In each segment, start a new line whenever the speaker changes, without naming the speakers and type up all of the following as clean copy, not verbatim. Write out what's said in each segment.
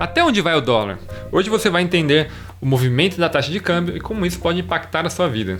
Até onde vai o dólar? Hoje você vai entender o movimento da taxa de câmbio e como isso pode impactar a sua vida.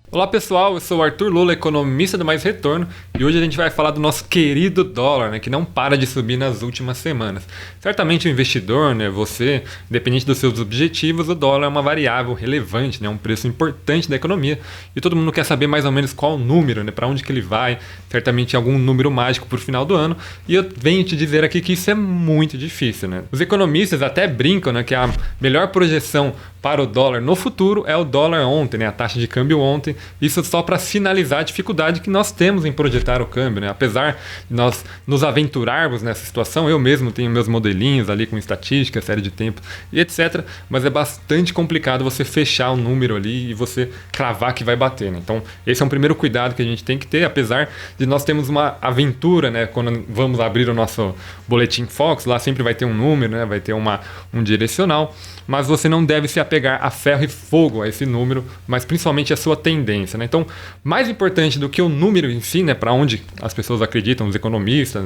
Olá pessoal, eu sou o Arthur Lula, economista do Mais Retorno, e hoje a gente vai falar do nosso querido dólar, que não para de subir nas últimas semanas. Certamente o investidor, você, independente dos seus objetivos, o dólar é uma variável relevante, um preço importante da economia, e todo mundo quer saber mais ou menos qual o número, para onde que ele vai, certamente algum número mágico para o final do ano, e eu venho te dizer aqui que isso é muito difícil. Os economistas até brincam que a melhor projeção para o dólar no futuro é o dólar ontem, a taxa de câmbio ontem. Isso só para sinalizar a dificuldade que nós temos em projetar o câmbio. Apesar de nós nos aventurarmos nessa situação, eu mesmo tenho meus modelinhos ali com estatística, série de tempo e etc. Mas é bastante complicado você fechar um número ali e você cravar que vai bater. Então esse é um primeiro cuidado que a gente tem que ter, apesar de nós termos uma aventura, quando vamos abrir o nosso boletim Fox, lá sempre vai ter um número, vai ter um direcional. Mas você não deve se apegar a ferro e fogo a esse número, mas principalmente a sua tendência. Então, mais importante do que o número em si, para onde as pessoas acreditam, os economistas,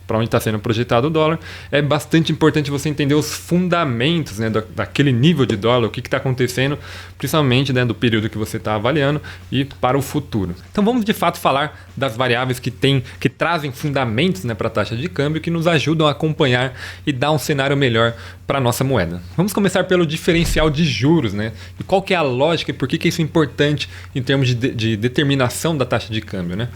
para onde está sendo projetado o dólar, é bastante importante você entender os fundamentos daquele nível de dólar, o que está acontecendo, principalmente do período que você está avaliando e para o futuro. Então, vamos de fato falar das variáveis que trazem fundamentos para a taxa de câmbio, que nos ajudam a acompanhar e dar um cenário melhor para a nossa moeda. Vamos começar pelo diferencial de juros, E qual que é a lógica e por que isso é importante em termos de determinação da taxa de câmbio,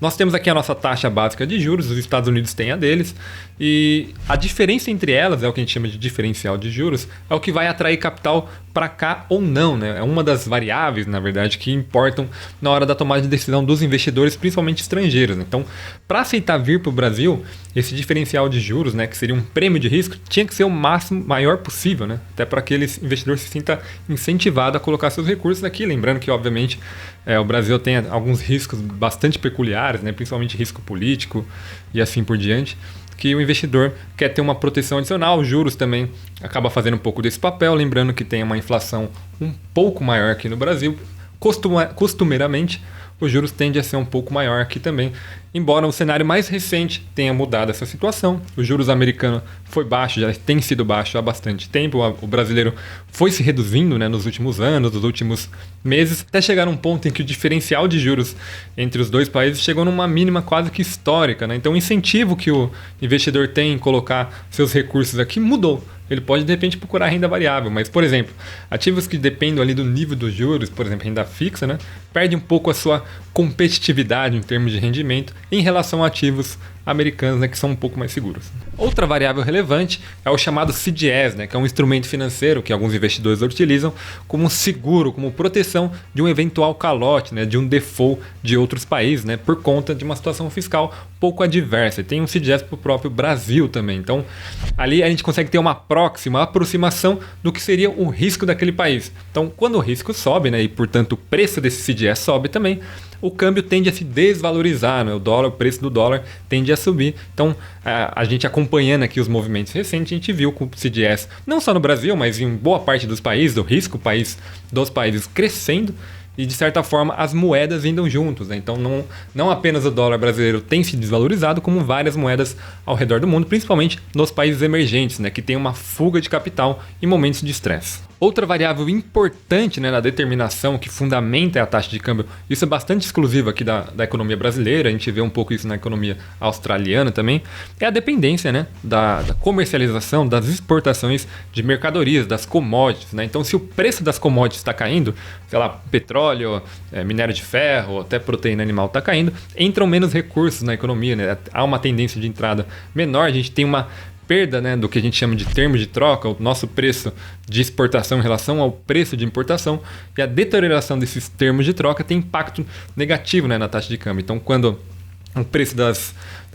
Nós temos aqui a nossa taxa básica de juros, os Estados Unidos têm a deles, e a diferença entre elas, é o que a gente chama de diferencial de juros, é o que vai atrair capital para cá ou não, É uma das variáveis, na verdade, que importam na hora da tomada de decisão dos investidores, principalmente estrangeiros. Então, para aceitar vir para o Brasil, esse diferencial de juros, que seria um prêmio de risco, tinha que ser o maior possível, Até para que aquele investidor se sinta incentivado a colocar seus recursos aqui. Lembrando que, obviamente, o Brasil tem alguns riscos bastante peculiares, principalmente risco político e assim por diante, que o investidor quer ter uma proteção adicional. Os juros também acaba fazendo um pouco desse papel, lembrando que tem uma inflação um pouco maior aqui no Brasil. Costumeiramente, os juros tendem a ser um pouco maior aqui também, embora o cenário mais recente tenha mudado essa situação. O juros americano foi baixo, já tem sido baixo há bastante tempo. O brasileiro foi se reduzindo nos últimos anos, nos últimos meses, até chegar a um ponto em que o diferencial de juros entre os dois países chegou numa mínima quase que histórica. Então o incentivo que o investidor tem em colocar seus recursos aqui mudou. Ele pode, de repente, procurar renda variável, mas, por exemplo, ativos que dependem ali do nível dos juros, por exemplo, renda fixa, perde um pouco a sua competitividade em termos de rendimento em relação a ativos americanos, que são um pouco mais seguros. Outra variável relevante é o chamado CDS, que é um instrumento financeiro que alguns investidores utilizam como seguro, como proteção de um eventual calote, de um default de outros países, por conta de uma situação fiscal pouco adversa. E tem um CDS para o próprio Brasil também. Então, ali a gente consegue ter uma aproximação do que seria o risco daquele país. Então, quando o risco sobe, e portanto o preço desse CDS sobe também, o câmbio tende a se desvalorizar, o preço do dólar tende a subir. Então, a gente acompanhando aqui os movimentos recentes, a gente viu com o CDS, não só no Brasil, mas em boa parte dos países, o risco dos países crescendo, e de certa forma as moedas indo juntos. Então não apenas o dólar brasileiro tem se desvalorizado, como várias moedas ao redor do mundo, principalmente nos países emergentes, que tem uma fuga de capital em momentos de estresse. Outra variável importante na determinação que fundamenta a taxa de câmbio, isso é bastante exclusivo aqui da economia brasileira, a gente vê um pouco isso na economia australiana também, é a dependência da comercialização, das exportações de mercadorias, das commodities. Então, se o preço das commodities está caindo, sei lá, petróleo, minério de ferro, até proteína animal está caindo, entram menos recursos na economia, há uma tendência de entrada menor, a gente tem uma perda do que a gente chama de termo de troca, o nosso preço de exportação em relação ao preço de importação, e a deterioração desses termos de troca tem impacto negativo na taxa de câmbio. Então, quando o preço das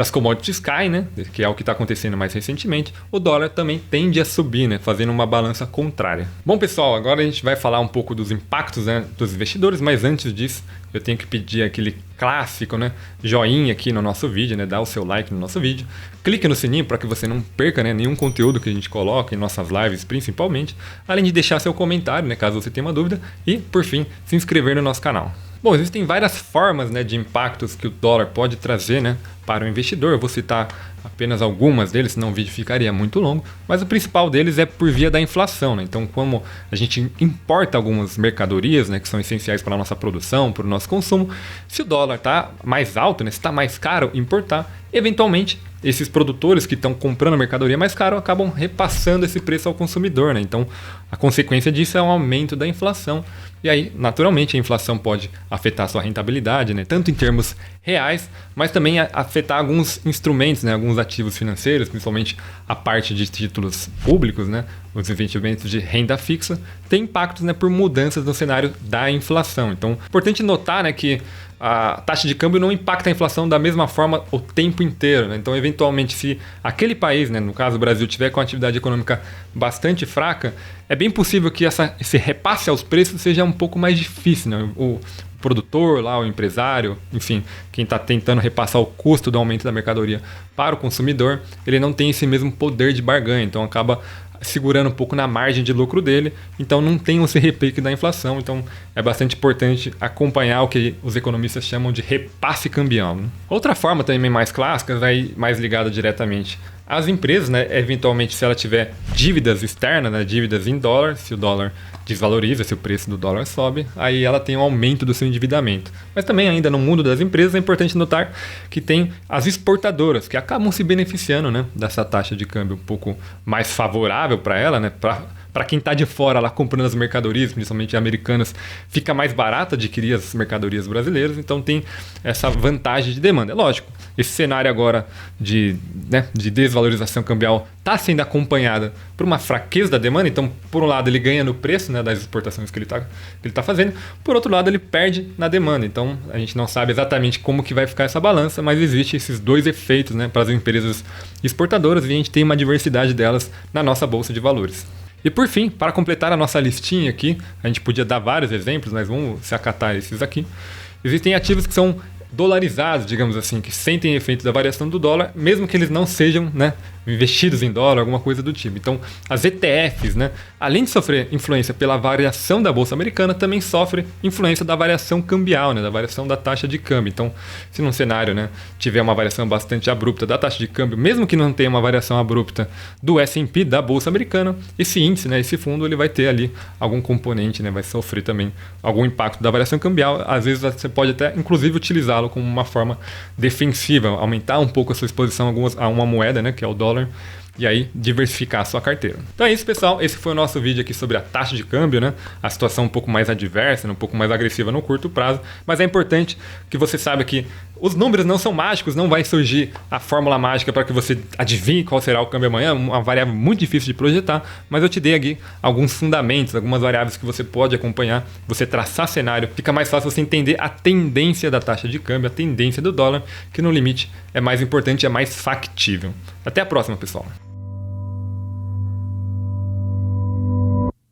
commodities cai, que é o que está acontecendo mais recentemente, o dólar também tende a subir, fazendo uma balança contrária. Bom, pessoal, agora a gente vai falar um pouco dos impactos dos investidores, mas antes disso, eu tenho que pedir aquele clássico, joinha aqui no nosso vídeo, dá o seu like no nosso vídeo, clique no sininho para que você não perca nenhum conteúdo que a gente coloca em nossas lives principalmente, além de deixar seu comentário, caso você tenha uma dúvida, e, por fim, se inscrever no nosso canal. Bom, existem várias formas de impactos que o dólar pode trazer para o investidor. Eu vou citar apenas algumas deles, senão o vídeo ficaria muito longo, mas o principal deles é por via da inflação, né? Então, como a gente importa algumas mercadorias, né, que são essenciais para a nossa produção, para o nosso consumo, se o dólar está mais alto, né, se está mais caro importar, eventualmente esses produtores que estão comprando mercadoria mais caro acabam repassando esse preço ao consumidor, né? Então, a consequência disso é um aumento da inflação. E aí, naturalmente, a inflação pode afetar a sua rentabilidade, né? Tanto em termos reais, mas também afetar alguns instrumentos, né? Alguns ativos financeiros, principalmente a parte de títulos públicos, né? Os investimentos de renda fixa, tem impactos, né, por mudanças no cenário da inflação. Então, é importante notar, né, que a taxa de câmbio não impacta a inflação da mesma forma o tempo inteiro, né? Então, eventualmente, se aquele país, né, no caso o Brasil, tiver com a atividade econômica bastante fraca, é bem possível que esse repasse aos preços seja um pouco mais difícil, né? O produtor lá, o empresário, enfim, quem está tentando repassar o custo do aumento da mercadoria para o consumidor, ele não tem esse mesmo poder de barganha, então acaba segurando um pouco na margem de lucro dele, então não tem esse repique da inflação, então é bastante importante acompanhar o que os economistas chamam de repasse cambial, né? Outra forma também mais clássica, aí mais ligada diretamente às empresas, né, eventualmente se ela tiver dívidas externas, né, dívidas em dólar, se o dólar desvaloriza, se o preço do dólar sobe, aí ela tem um aumento do seu endividamento. Mas também ainda no mundo das empresas é importante notar que tem as exportadoras que acabam se beneficiando, né, dessa taxa de câmbio um pouco mais favorável para ela, né, para quem está de fora lá comprando as mercadorias, principalmente americanas, fica mais barato adquirir as mercadorias brasileiras, então tem essa vantagem de demanda. É lógico, esse cenário agora de desvalorização cambial está sendo acompanhada por uma fraqueza da demanda, então por um lado ele ganha no preço, né, das exportações que ele tá fazendo, por outro lado ele perde na demanda, então a gente não sabe exatamente como que vai ficar essa balança, mas existe esses dois efeitos, né, para as empresas exportadoras e a gente tem uma diversidade delas na nossa bolsa de valores. E por fim, para completar a nossa listinha aqui, a gente podia dar vários exemplos, mas vamos se acatar esses aqui. Existem ativos que são dolarizados, digamos assim, que sentem efeitos da variação do dólar, mesmo que eles não sejam, né, investidos em dólar, alguma coisa do tipo. Então, as ETFs, né, além de sofrer influência pela variação da Bolsa Americana, também sofre influência da variação cambial, né, da variação da taxa de câmbio. Então, se num cenário, né, tiver uma variação bastante abrupta da taxa de câmbio, mesmo que não tenha uma variação abrupta do S&P, da Bolsa Americana, esse índice, né, esse fundo, ele vai ter ali algum componente, né, vai sofrer também algum impacto da variação cambial. Às vezes você pode até, inclusive, utilizá-lo como uma forma defensiva, aumentar um pouco a sua exposição a uma moeda, né, que é o dólar, e aí diversificar a sua carteira. Então é isso, pessoal. Esse foi o nosso vídeo aqui sobre a taxa de câmbio, né? A situação um pouco mais adversa, né? Um pouco mais agressiva no curto prazo, mas é importante que você saiba que os números não são mágicos, não vai surgir a fórmula mágica para que você adivinhe qual será o câmbio amanhã, uma variável muito difícil de projetar, mas eu te dei aqui alguns fundamentos, algumas variáveis que você pode acompanhar, você traçar cenário, fica mais fácil você entender a tendência da taxa de câmbio, a tendência do dólar, que no limite é mais importante, é mais factível. Até a próxima, pessoal.